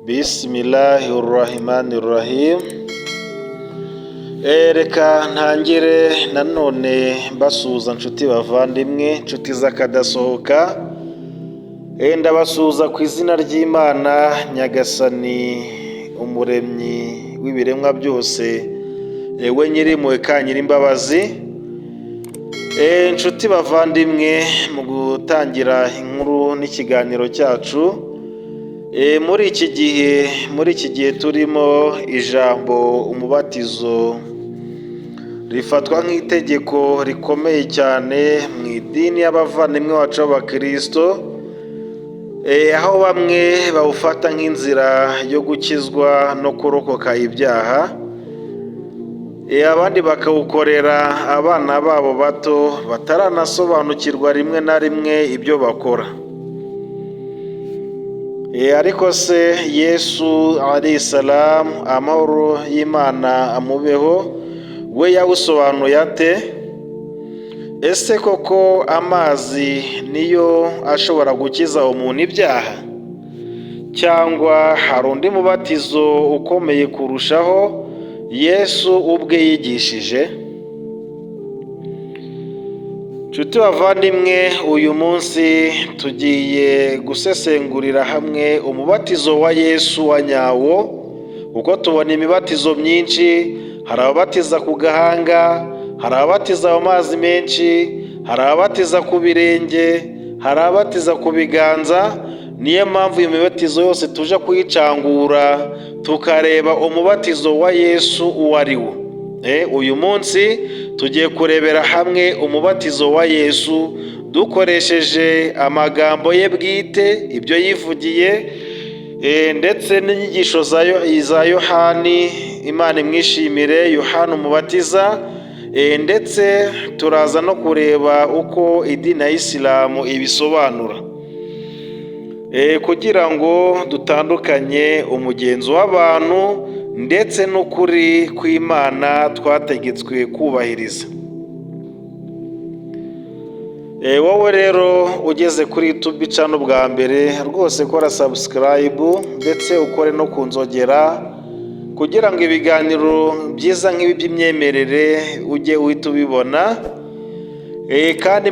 Bismillahirrahmanirrahim. Reka ntangire nanone mbasuhuza nshuti bavandimwe, nshuti z'akadasohoka. Ndabasuhuza ku izina ry'Imana Nyagasani, umuremyi w'ibiremwa byose, we nyirimpuhwe kandi nyirimbabazi. Nshuti bavandimwe, mu gutangira inkuru n'ikiganiro cyacu, muri iki gihe turimo, ijambo umubatizo rifatwa nk'itegeko rikomeye cyane mu idini y'abavandimwe bacu b'Abakristo, aho bamwe bawufata nk'inzira yo gukizwa no kurokoka ibyaha, abandi bakawukorera abana babo bato bataranasobanukirwa rimwe na rimwe ibyo bakora. Ariko se Yesu alayhi salam, amahoro y'Imana amubeho, we yawusobanuye ate? Ese koko amazi niyo ashobora gukiza umuntu ibyaha, cyangwa hari undi mubatizo ukomeye kurushaho Yesu ubwe yigishije? Nshuti bavandimwe, uyu munsi tugiye gusesengurira hamwe umubatizo wa Yesu wa nyawo, kuko tubona imibatizo myinshi. Hari ababatiza ku gahanga, hari ababatiza mu mazi menshi, hari ababatiza ku birenge, hari ababatiza ku biganza. Niyo mpamvu iyo mibatizo yose tuje kuyicangura tukareba umubatizo wa Yesu uwo ari wo. Uyu munsi tugiye kurebera hamwe umubatizo wa Yesu dukoresheje amagambo ye bwite, ibyo yivugiye, ndetse n'inyigisho za Yohani, Imana imwishimire, Yohana umubatiza, ndetse turaza no kureba uko idini ya Isilamu ibisobanura, kugira ngo dutandukanye umugenzo w'abantu ndetse n'ukuri kw'Imana twategetswe kubahiriza. Wowe rero ugeze kuri YouTube channel bwa mbere, rwose kora subscribe ndetse ukore no kunzogera, kugira ngo ibiganiro byiza nk'ibi by'imyemerere ujye uhita ubibona. Kandi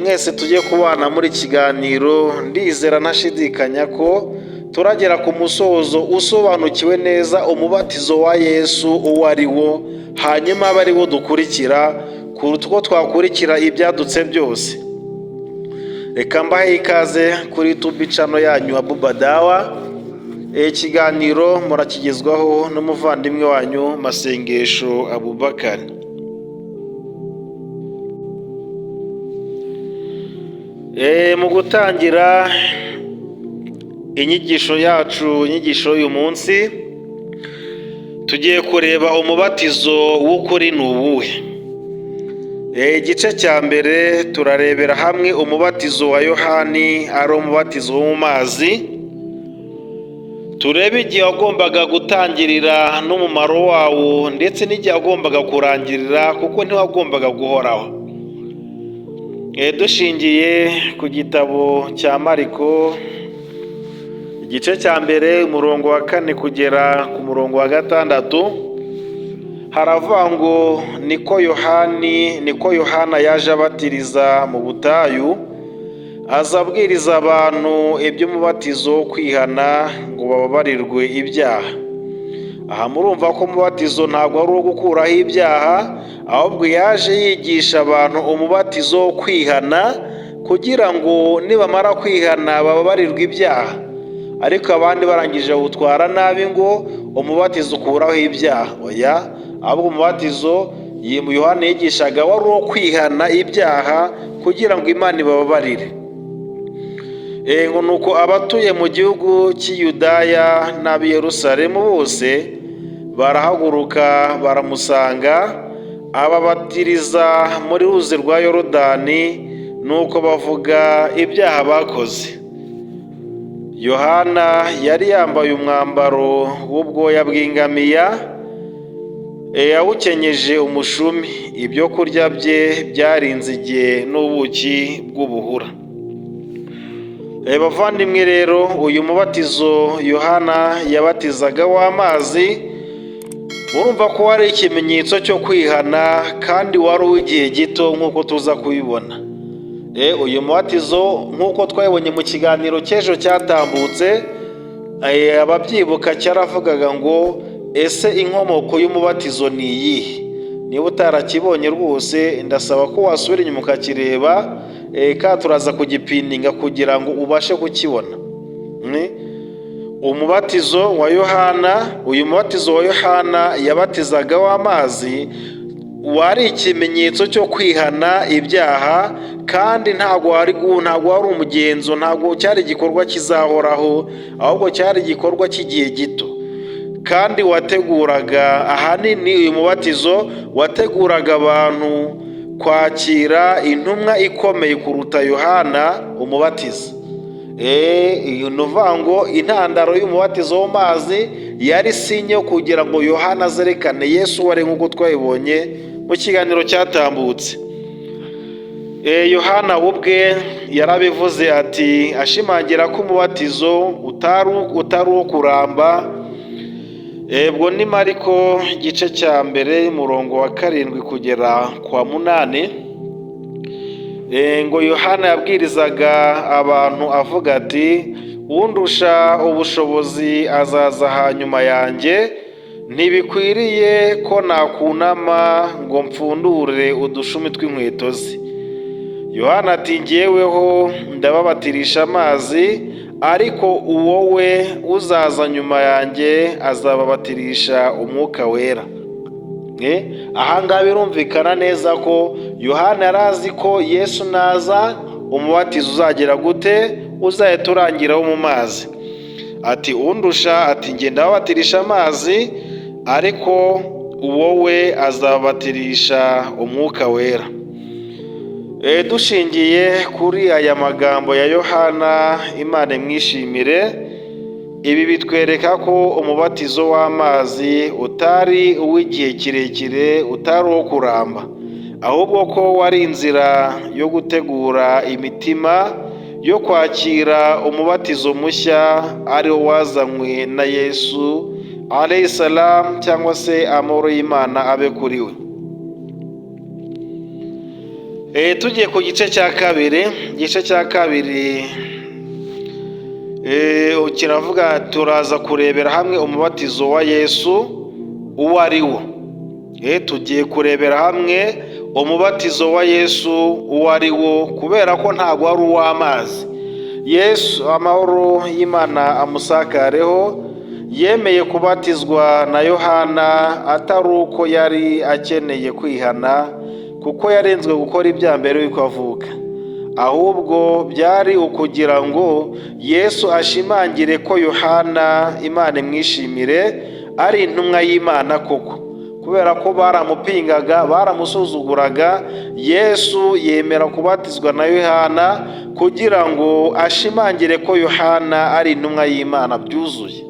mwese tujye kubana muri kiganiro, ndizera ntashidikanya ko turagera ku musozo usobanukiwe neza umubatizo wa Yesu uwo ari wo, hanyuma abe ari wo dukurikira kuruta uko twakurikira ibyadutse byose. Reka mbahe ikaze kuri YouTube channel yanyu Abuba Dawa. Ikiganiro murakigezwaho n'umuvandimwe wanyu Masengesho Abubakari. Mu gutangira inyigisho y'uyu munsi, tugiye kureba umubatizo w'ukuri ni uwuhe. Igice cya mbere turarebera hamwe umubatizo wa Yohani, ari umubatizo wo mu mazi. Turebe igihe wagombaga gutangirira n'umumaro wawo, ndetse n'igihe wagombaga kurangirira, kuko ntiwagombaga guhoraho. Dushingiye ku gitabo cya Mariko, igice cya mbere umurongo wa 4 kugera ku murongo wa 6, haravuga ngo niko Yohana yaje abatiriza mu butayu, azabwiriza abantu iby'umubatizo wo kwihana ngo bababarirwe ibyaha. Aha murumva ko umubatizo ntabwo ari uwo gukuraho ibyaha, ahubwo yaje yigisha abantu umubatizo wo kwihana, kugira ngo nibamara kwihana bababarirwe ibyaha. Ariko abandi barangije gutwara nabi ngo umubatizo ukuraho ibyaha. Oya, ahubwo umubatizo Yohana yigishaga wari uwo kwihana ibyaha, kugira ngo Imana ibababarire. Nuko abatuye mu gihugu cy'Iyudaya n'ab'i Yerusalemu bose barahaguruka baramusanga, ababatiriza muri ruzi rwa Yorodani, nuko bavuga ibyaha bakoze. Yohana yari yambaye umwambaro w'ubwoya bw'ingamiya, yawukenyeje umushumi, ibyo kurya bye byari inzige n'ubuki bw'ubuhura. Bavandimwe rero, uyu mubatizo Yohana yabatizaga w'amazi, murumva ko wari ikimenyetso cyo kwihana kandi wari uw'igihe gito nk'uko tuza kubibona. Uyu mubatizo nk'uko twabibonye mu kiganiro cy'ejo cyatambutse, ababyibuka cyaravugaga ngo ese inkomoko y'umubatizo ni iyihe? Niba utarakibonye rwose ndasaba ko wasubira inyuma ukakireba, kandi turaza kugipininga kugira ngo ubashe kukibona. Umubatizo wa Yohana, uyu mubatizo wa Yohana yabatizaga w'amazi, wari ikimenyetso cyo kwihana ibyaha, kandi ntabwo wari umugenzo, ntabwo cyari igikorwa kizahoraho, ahubwo cyari igikorwa cy'igihe gito, kandi wateguraga ahanini, uyu mubatizo wateguraga abantu kwakira intumwa ikomeye kuruta Yohana umubatiza. Iyo ni ukuvuga ngo intandaro y'umubatizo w'amazi yari sinye kugira ngo Yohana azerekane Yesu wari, nk'uko twabibonye mu kiganiro cyatambutse. Yohana ubwe yarabivuze ati, ashimangira ko umubatizo utari uwo kuramba. Ubwo ni Mariko igice cya mbere umurongo wa 7 kugera kwa 8. Ngo Yohana yabwirizaga abantu avuga ati, undusha ubushobozi azaza hanyuma yanjye, ntibikwiriye ko nakunama ngo mpfundure udushumi tw'inkweto ze. Yohana ati, njyeweho ndababatirisha amazi, ariko uwo we uzaza nyuma yanjye azababatirisha umwuka wera. Ahangaha birumvikana neza ko Yohana yari azi ko Yesu naza umubatizo uzagera gute, uzahita urangiraho mu mazi. Ati, undusha, ati njye ndababatirisha amazi, ariko uwo we azababatirisha umwuka wera. Dushingiye kuri aya magambo ya Yohana, Imana imwishimire, ibi bitwereka ko umubatizo w'amazi utari uw'igihe kirekire, utari uwo kuramba, ahubwo ko wari inzira yo gutegura imitima yo kwakira umubatizo mushya, ari wo wazanywe na Yesu alayhi salam, cyangwa se amahoro y'Imana abe kuri we. Tugiye ku gice cya kabiri. Igice cya kabiri kiravuga, turaza kurebera hamwe umubatizo wa Yesu uwo ari wo. Tugiye kurebera hamwe umubatizo wa Yesu uwo ari wo, kubera ko ntabwo ari uw'amazi. Yesu, amahoro y'Imana amusakareho, yemeye kubatizwa na Yohana atari uko yari akeneye kwihana, kuko yarenzwe gukora ibyaha mbere y'uko avuka, ahubwo byari ukugira ngo Yesu ashimangire ko Yohana, Imana imwishimire, ari intumwa y'Imana koko. Kubera ko baramupingaga, baramusuzuguraga, Yesu yemera kubatizwa na Yohana kugira ngo ashimangire ko Yohana ari intumwa y'Imana byuzuye.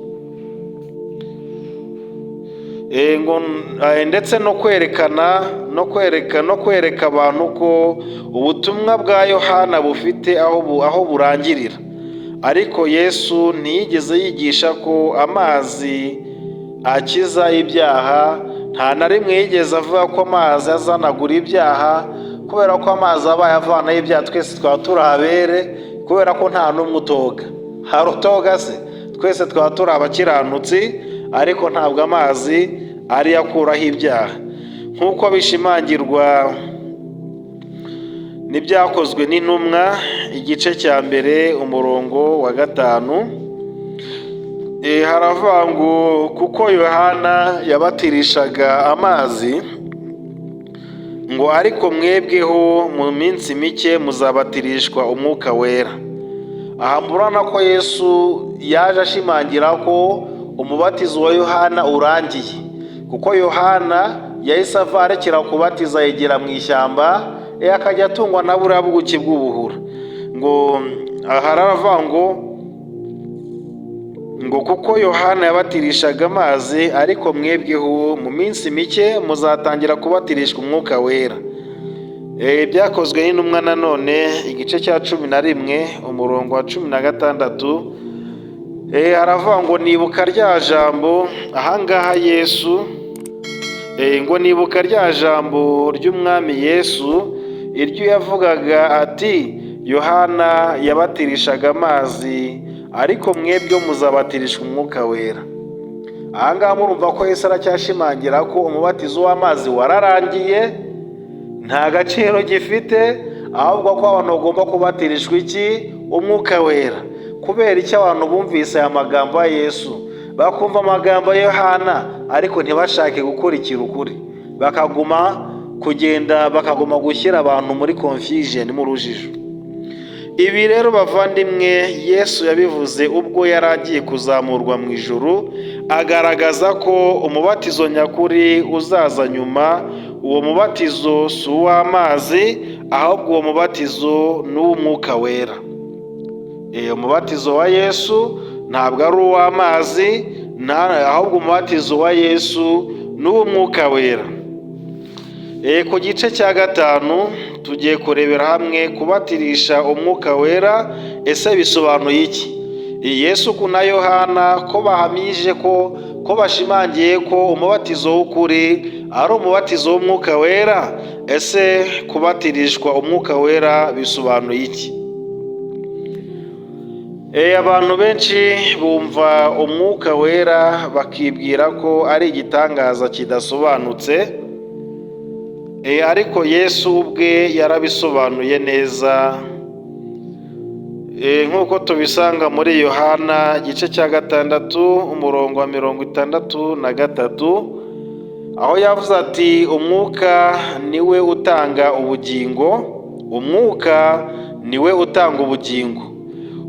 Ndetse no kwereka abantu ko ubutumwa bwa Yohana bufite aho burangirira. Ariko Yesu ntiyigeze yigisha ko amazi akiza ibyaha, nta na rimwe yigeze avuga ko amazi azanagura ibyaha, kubera ko amazi abaye avanaho ibyaha twese twaba turi abere, kubera ko nta n'umwe utoga. Hari utoga se? Twese twaba turi abakiranutsi, ariko ntabwo amazi ari yakuraho ibyaha, nk'uko bishimangirwa n'ibyakozwe n'intumwa igice cya mbere umurongo wa 5. Haravuga ngo, kuko Yohana yabatirishaga amazi, ngo ariko mwebweho mu minsi mike muzabatirishwa umwuka wera. Aha murabona ko Yesu yaje ashimangira ko umubatizo wa Yohana urangiye, kuko Yohana yahise ava arekera kubatiza, yegera mu ishyamba, akajya atungwa na buriya buki bw'ubuhura. Ngo haravuga ngo kuko Yohana yabatirishaga amazi, ariko mwebweho mu minsi mike muzatangira kubatirishwa umwuka wera. Ibyakozwe n'intumwa nanone igice cya 11 umurongo wa 16 haravuga ngo nibuka rya jambo ahangaha Yesu ngo nibuka rya jambo ry'umwami Yesu iryo yavugaga ati Yohana yabatirishaga amazi ariko mwebwe muzabatirishwa umwuka wera. Ahangaha murumva ko Yesu aracyashimangira ko umubatizo w'amazi wararangiye nta gaciro gifite, ahubwo ko abantu bagomba kubatirishwa iki? Umwuka wera. Kubera iki abantu bumvise aya magambo ya Yesu bakumva amagambo ya Yohana ariko ntibashake gukurikira ukuri, bakaguma gushyira abantu muri confusion, mu rujijo. Ibi rero bavandimwe Yesu yabivuze ubwo yari agiye kuzamurwa mu ijuru, agaragaza ko umubatizo nyakuri uzaza nyuma. Uwo mubatizo si uw'amazi, ahubwo uwo mubatizo ni uw'umwuka wera. Umubatizo wa Yesu ntabwo ari uw'amazi, ahubwo umubatizo wa Yesu ni uw'umwuka wera. Ku gice cya 5 tugiye kurebera hamwe kubatirisha umwuka wera. Ese bisobanuye iki? Yesu na Yohana ko bahamije ko bashimangiye ko umubatizo w'ukuri ari umubatizo w'umwuka wera. Ese kubatirishwa umwuka wera bisobanuye iki? Abantu benshi bumva umwuka wera bakibwira ko ari igitangaza kidasobanutse, ariko Yesu ubwe yarabisobanuye neza, nk'uko tubisanga muri Yohana igice cya 6 umurongo wa 63, aho yavuze ati umwuka niwe utanga ubugingo, umwuka niwe utanga ubugingo,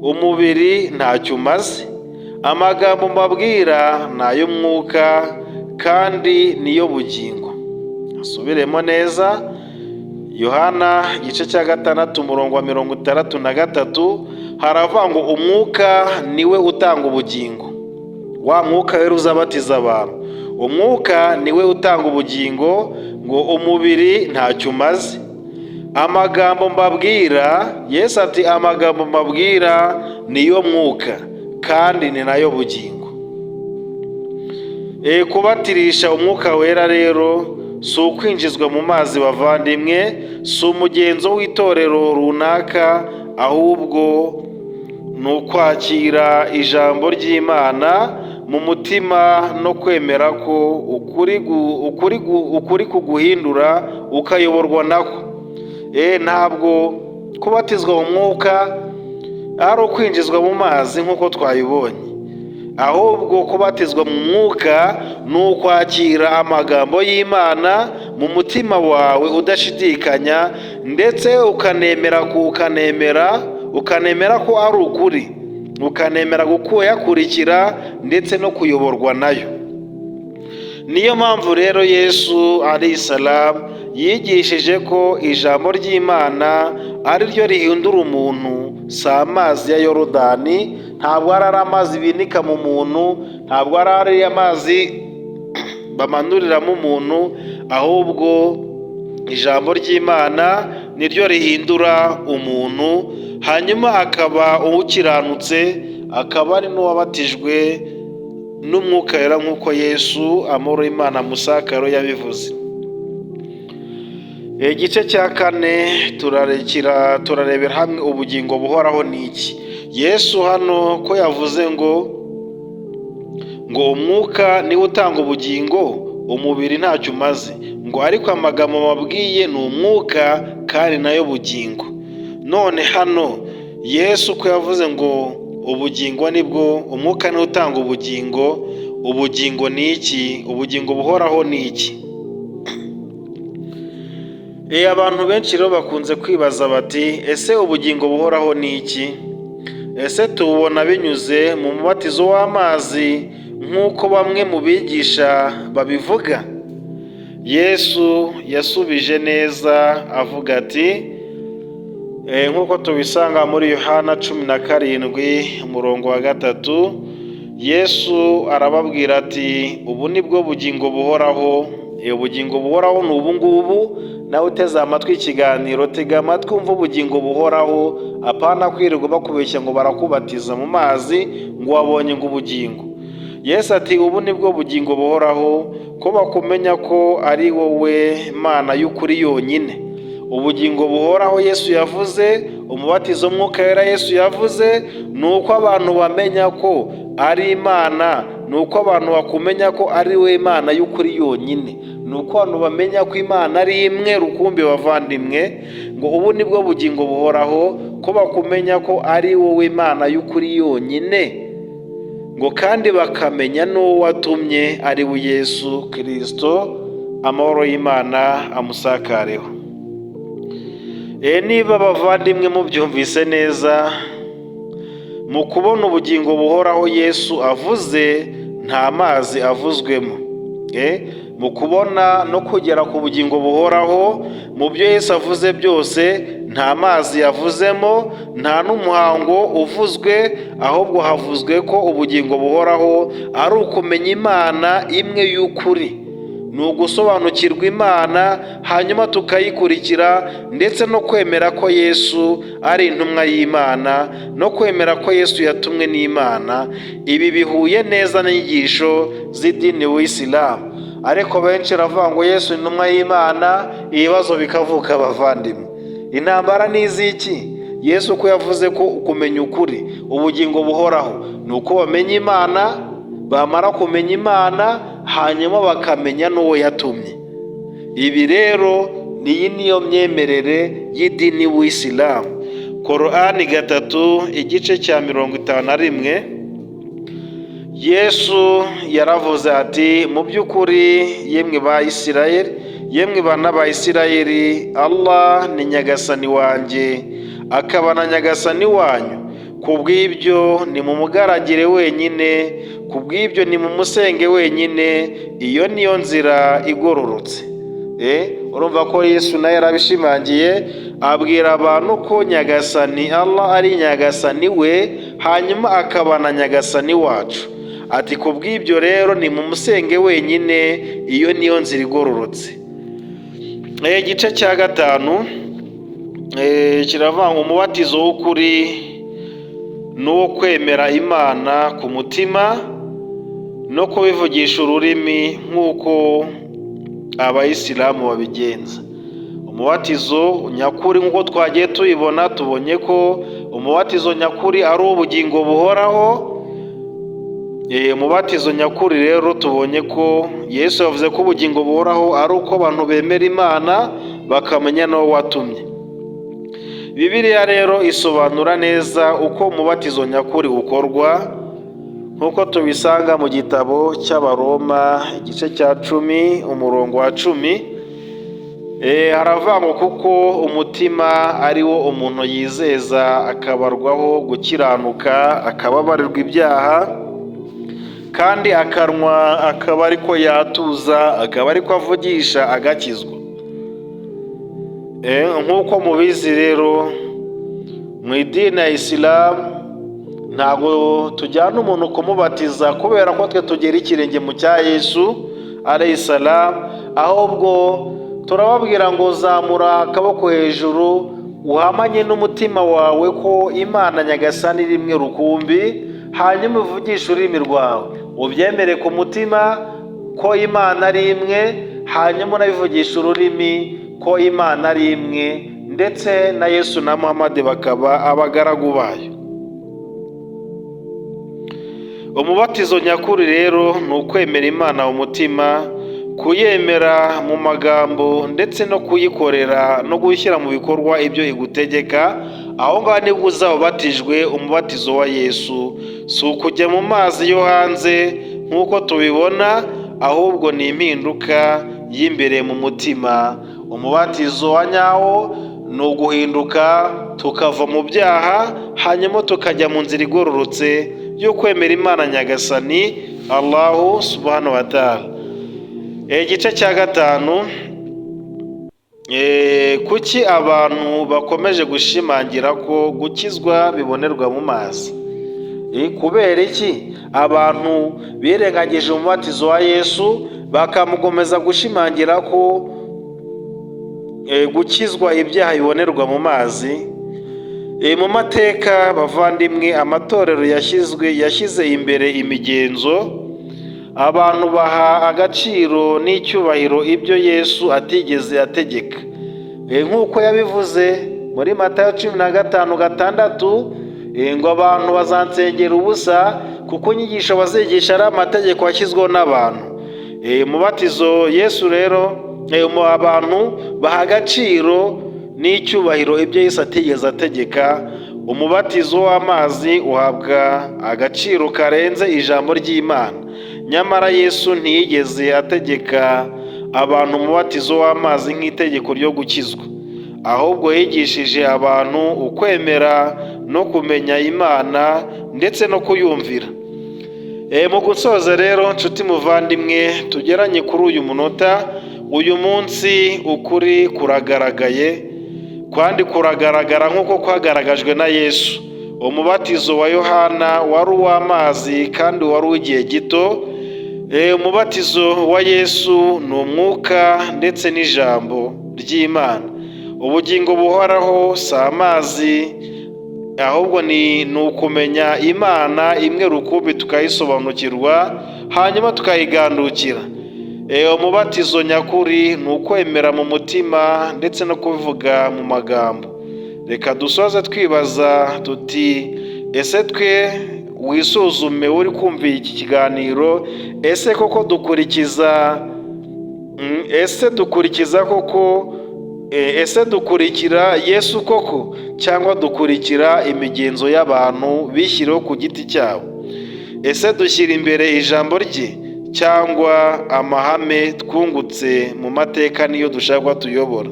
umubiri ntacyo umaze. Amagambo mbabwira ni ay'umwuka kandi niyo bugingo. Asubiremo neza, Yohana igice cya 6 umurongo wa 63 haravuga ngo umwuka niwe utanga ubugingo. Wa mwuka rero uzabatiza abantu, umwuka niwe utanga ubugingo, ngo umubiri ntacyo umaze. Amagambo mbabwira, Yesu ati amagambo mbabwira niyo mwuka kandi ni nayo bugingo. Kubatirisha umwuka wera rero si ukwinjizwa mu mazi bavandimwe, si umugenzo w'itorero runaka, ahubwo ni ukwakira ijambo ry'Imana mu mutima no kwemera ko ukuri kuguhindura ukayoborwa nako. Ntabwo kubatizwa mu mwuka ari ukwinjizwa mu mazi nk'uko twabibonye, ahubwo kubatizwa mu mwuka ni ukwakira amagambo y'Imana mu mutima wawe udashidikanya, ndetse ukanemera ko ari ukuri, ukanemera kuyakurikira ndetse no kuyoborwa nayo. Niyo mpamvu rero Yesu alayhi salam yigishije ko ijambo ry'Imana ari ryo rihindura umuntu, si amazi ya Yorodani. Ntabwo ari amazi binika mu muntu, ntabwo ari amazi bamanuriramo umuntu, ahubwo ijambo ry'Imana niryo rihindura umuntu, hanyuma akaba ukiranutse, akaba ari n'uwabatijwe n'umwuka wera nk'uko Yesu amahoro y'Imana musakaro yabivuze. Igice cya 4 turarebera hamwe ubugingo buhoraho ni iki. Yesu hano ko yavuze ngo umwuka niwe utanga ubugingo, umubiri ntacyo umaze, ngo ariko amagambo mabwiye ni umwuka kandi nayo bugingo. None hano Yesu ko yavuze ngo ubugingo nibwo, umwuka niwe utanga ubugingo, ubugingo ni iki? Ubugingo buhoraho ni iki? Abantu benshi rero bakunze kwibaza bati ese ubugingo buhoraho ni iki? Ese tubona binyuze mu mubatizo w'amazi nk'uko bamwe mu bigisha babivuga? Yesu yasubije neza avuga ati, nk'uko tubisanga muri Yohana 17 umurongo wa 3, Yesu arababwira ati ubu nibwo bugingo buhoraho. Ubugingo buhoraho ni ubu ngubu, nawe uteze amatwi ikiganiro, tega amatwi umva ubugingo buhoraho, apana kwirirwa bakubeshya ngo barakubatiza mu mazi ngo wabonye ngo ubugingo. Yesu ati ubu nibwo bugingo buhoraho, ko bakumenya ko ari wowe Mana y'ukuri yonyine. Ubugingo buhoraho Yesu yavuze, umubatizo mwuka wera Yesu yavuze, ni uko abantu bamenya ko ari Imana, ni uko abantu bakumenya ko ari we Mana y'ukuri yonyine, ni uko abantu bamenya ko Imana ari imwe rukumbi bavandimwe. Ngo ubu nibwo bugingo buhoraho, ko bakumenya ko ari wowe Mana y'ukuri yonyine, ngo kandi bakamenya n'uwo watumye ari we Yesu Kristo. Amahoro y'Imana amusakareho. Niba bavandimwe mubyumvise neza, mu kubona ubugingo buhoraho Yesu avuze nta mazi avuzwemo. Mu kubona no kugera ku bugingo buhoraho, mu byo Yesu avuze byose nta mazi yavuzemo, nta n'umuhango uvuzwe, ahubwo havuzwe ko ubugingo buhoraho ari ukumenya Imana imwe y'ukuri, ni ugusobanukirwa Imana hanyuma tukayikurikira, ndetse no kwemera ko Yesu ari intumwa y'Imana, no kwemera ko Yesu yatumwe n'Imana. Ibi bihuye neza n'inyigisho z'idini w'Isilamu. Ariko benshi baravuga ngo Yesu ni intumwa y'Imana, ibibazo bikavuka bavandimwe. Intambara ni iziki? Yesu ko yavuze ko kumenya ukuri, ubugingo buhoraho, ni uko bamenya Imana, bamara kumenya Imana hanyuma bakamenya n'uwo yatumye. Ibi rero iyi niyo myemerere y'idini w'Isilamu. Korani 3 igice cya 51, Yesu yaravuze ati mu by'ukuri yemwe ba Isirayeli, yemwe bana ba Isirayeli, Allah ni nyagasani wanjye akaba na nyagasani wanyu, kubw'ibyo nimumugaragire wenyine, kubw'ibyo nimumusenge wenyine, iyo niyo nzira igororotse. Urumva ko Yesu nawe yarabishimangiye, abwira abantu ko nyagasani Allah ari nyagasani we, hanyuma akaba na nyagasani wacu. Ati kubw'ibyo rero nimumusenge wenyine, iyo niyo nzira igororotse. Igice cya 5 kiravuga ngo umubatizo w'ukuri n'uwo kwemera Imana ku mutima no kubivugisha ururimi nk'uko abayisilamu babigenza. Umubatizo nyakuri nk'uko twagiye tuyibona, tubonye ko umubatizo nyakuri ari ubugingo buhoraho. Umubatizo nyakuri rero tubonye ko Yesu yavuze ko ubugingo buhoraho ari uko abantu bemera Imana bakamenya n'uwo watumye. Bibiliya rero isobanura neza uko umubatizo nyakuri ukorwa, nk'uko tubisanga mu gitabo cy'Abaroma igice cya 10 umurongo wa 10. Haravuga ngo kuko umutima ari wo umuntu yizeza akabarwaho gukiranuka, akababarirwa ibyaha, kandi akanwa akaba ariko yatuza, akaba ariko avugisha agakizwa. Nk'uko mubizi rero mu idini ya Isilamu ntabwo tujyana umuntu kumubatiza kubera ko twe tugera ikirenge mu cya Yesu alayhi salam, ahubwo turababwira ngo zamura akaboko hejuru, uhamanye n'umutima wawe ko Imana nyagasani rimwe rukumbi, hanyuma uvugishe ururimi rwawe, ubyemere ku mutima ko Imana ari imwe, hanyuma unabivugisha ururimi ko Imana ari imwe, ndetse na Yesu na Muhammad bakaba abagaragu bayo. Umubatizo nyakuri rero ni ukwemera Imana mu mutima, kuyemera mu magambo, ndetse no kuyikorera no gushyira mu bikorwa ibyo igutegeka. Aho ngaho nibwo uzaba ubatijwe umubatizo wa Yesu. Si ukujya mu mazi yo hanze nk'uko tubibona, ahubwo ni impinduka y'imbere mu mutima. Umubatizo wa nyawo ni uguhinduka tukava mu byaha, hanyuma tukajya mu nzira igororotse yo kwemera Imana nyagasani Allahu subhanahu wa ta'ala. Igice cya 5, kuki abantu bakomeje gushimangira ko gukizwa bibonerwa mu mazi? Kubera iki abantu birengagije umubatizo wa Yesu bakamugomeza gushimangira ko gukizwa ibyaha bibonerwa mu mazi. Mu mateka bavandimwe, amatorero yashyize imbere imigenzo, abantu baha agaciro n'icyubahiro ibyo Yesu atigeze ategeka, nk'uko yabivuze muri Matayo 15:6 ngo abantu bazansengera ubusa kuko inyigisho bazigisha ari amategeko yashyizweho n'abantu. Umubatizo Yesu rero, abantu baha agaciro n'icyubahiro ibyo Yesu atigeze ategeka. Umubatizo w'amazi uhabwa agaciro karenze ijambo ry'Imana. Nyamara Yesu ntiyigeze ategeka abantu umubatizo w'amazi nk'itegeko ryo gukizwa, ahubwo yigishije abantu ukwemera no kumenya Imana ndetse no kuyumvira. Mu gusoza rero, nshuti muvandimwe, tugeranye kuri uyu munota, uyu munsi ukuri kuragaragaye, kandi kuragaragara nk'uko kwagaragajwe na Yesu. Umubatizo wa Yohana wari uw'amazi kandi wari uw'igihe gito. Umubatizo wa Yesu ni umwuka ndetse n'ijambo ry'Imana. Ubugingo buhoraho si amazi, ahubwo ni ukumenya Imana imwe rukumbi tukayisobanukirwa, hanyuma tukayigandukira. Umubatizo nyakuri ni ukwemera mu mutima ndetse no kubivuga mu magambo. Reka dusoze twibaza tuti, ese twe wisuzume uri kumvira iki kiganiro, ese koko dukurikira Yesu koko, cyangwa dukurikira imigenzo y'abantu bishyiriyeho ku giti cyabo? Ese dushyira imbere ijambo rye cyangwa amahame twungutse mu mateka niyo dushaka tuyobora?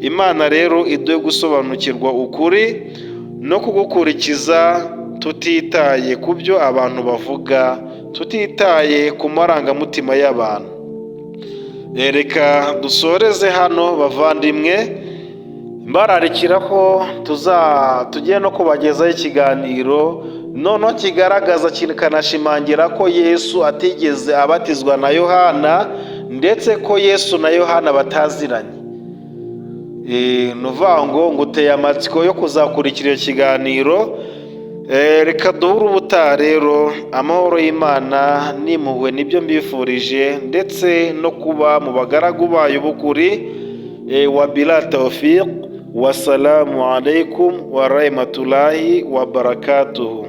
Imana rero iduhe gusobanukirwa ukuri no kugukurikiza, tutitaye ku byo abantu bavuga, tutitaye ku marangamutima y'abantu. Reka dusoreze hano bavandimwe, mbararikira ko tugiye no kubagezaho ikiganiro noneho kigaragaza kikanashimangira ko Yesu atigeze abatizwa na Yohana, ndetse ko Yesu na Yohana bataziranye. Nuvuga ngo nguteye amatsiko yo kuzakurikira icyo kiganiro. Reka duhure ubutaha rero. Amahoro y'Imana n'impuhwe nibyo mbifurije, ndetse no kuba mu bagaragu bayo b'ukuri. Wa bila tawfiq. Wassalamu alaikum wa rahmatullahi wa barakatuhu.